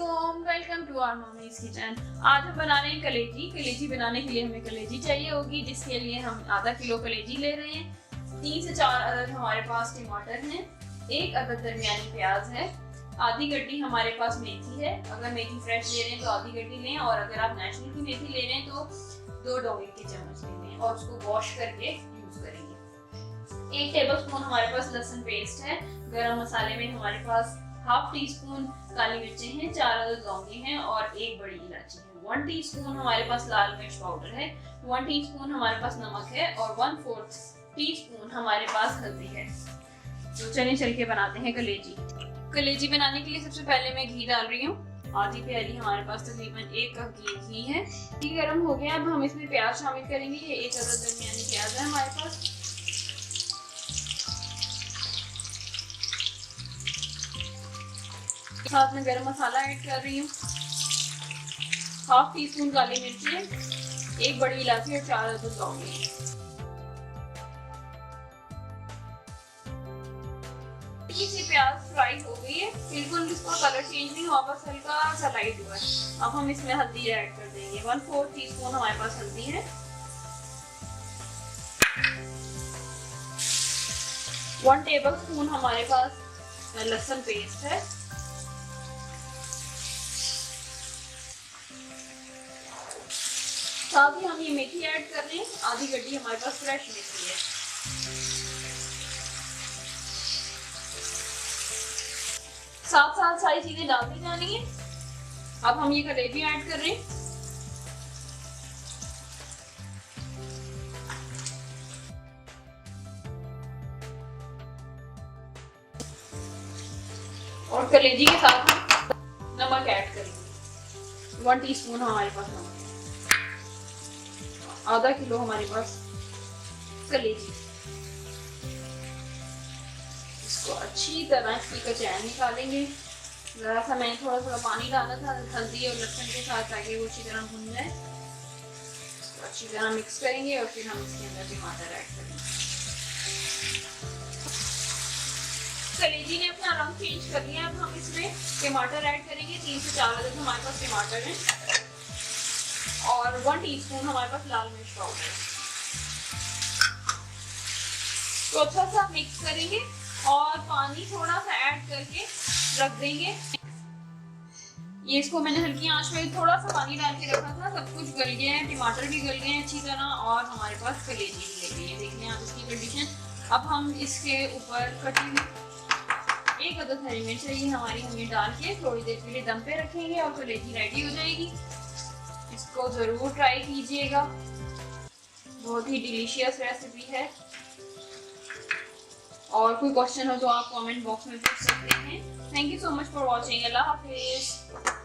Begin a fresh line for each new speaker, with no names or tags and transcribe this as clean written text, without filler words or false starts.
अस्सलामुअलैकुम, welcome to our mummy's kitchen. आज हम बना रहे हैं कलेजी। कलेजी बनाने के लिए हमें कलेजी चाहिए होगी, जिसके लिए हम आधा किलो कलेजी ले रहे हैं। 3 से 4 अदद हमारे पास टमाटर हैं, 1 अदद दरमियानी प्याज है, आधी गड्डी हमारे पास मेथी है। अगर मेथी फ्रेश ले रहे हैं तो आधी गड्डी लें, और अगर आप नेचुरल की मेथी ले रहे हैं तो 2 डोंगे के चम्मच लें और उसको वॉश करके यूज करेंगे। 1 टेबलस्पून हमारे पास लहसुन पेस्ट है। गरम मसाले में हमारे पास हाफ टी स्पून काली मिर्चें हैं, 4 अदद लौंगे हैं और 1 बड़ी इलायची है। 1 टीस्पून हमारे पास लाल मिर्च पाउडर है, 1 टीस्पून हमारे पास नमक है और 1/4 टीस्पून हमारे पास हल्दी है। तो चलिए चल के बनाते हैं कलेजी। कलेजी बनाने के लिए सबसे पहले मैं घी डाल रही हूँ। आधी प्याली हमारे पास तकरीबन 1 कप घी है। घी गर्म हो गया, अब हम इसमें प्याज शामिल करेंगे। ये 1 अदद दरमियानी प्याज है हमारे पास। साथ में गरम मसाला ऐड कर रही हूँ, हाफ टी स्पून काली मिर्ची, 1 बड़ी इलायची और 4 अदद लौंगे। ये प्याज फ्राई हो गई है, बिल्कुल इसका कलर चेंज नहीं हुआ, बस हल्का सा लाइट हुआ है। अब हम इसमें हल्दी ऐड कर देंगे। 1/4 टीस्पून हमारे पास हल्दी है, 1 टेबलस्पून हमारे पास लहसुन पेस्ट है, साथ ही हम ये मेथी ऐड कर रहे हैं। आधी गड्डी हमारे पास फ्रेश मेथी है। साथ साथ सारी चीजें डालती जानी है। अब हम ये कलेजी ऐड कर रहे हैं। और कलेजी के साथ हम नमक ऐड करेंगे। 1 टीस्पून हमारे पास नमक, आधा किलो हमारे पास कलेजी। इसको अच्छी तरह इसकी कचाई निकालेंगे। जरा सा मैंने थोड़ा पानी डाला था हल्दी और लहसुन के साथ, ताकि वो अच्छी तरह भुन जाए। इसको अच्छी तरह मिक्स करेंगे और फिर हम इसके अंदर टमाटर ऐड करेंगे। कलेजी ने अपना रंग चेंज कर लिया। अब हम इसमें टमाटर ऐड करेंगे। 3 से 4 अदद हमारे पास टमाटर हैं और 1 टीस्पून हमारे पास लाल मिर्च पाउडर है। तो अच्छा सा मिक्स करेंगे और पानी थोड़ा सा ऐड करके रख देंगे। ये इसको मैंने हल्की आंच में थोड़ा सा पानी डाल के रखा था। सब कुछ गल गया है, टमाटर भी गल गए हैं अच्छी तरह और हमारे पास कलेजी भी लग गई है। देख लें आप इसकी कंडीशन। अब हम इसके ऊपर कटी 1 अदद हरी मिर्च है, ये हमारी हमें डाल के थोड़ी देर के लिए दम पे रखेंगे और कलेजी रेडी हो जाएगी। इसको जरूर ट्राई कीजिएगा, बहुत ही डिलीशियस रेसिपी है। और कोई क्वेश्चन हो तो आप कमेंट बॉक्स में पूछ सकते हैं। Thank you so much for watching. Allah Hafiz.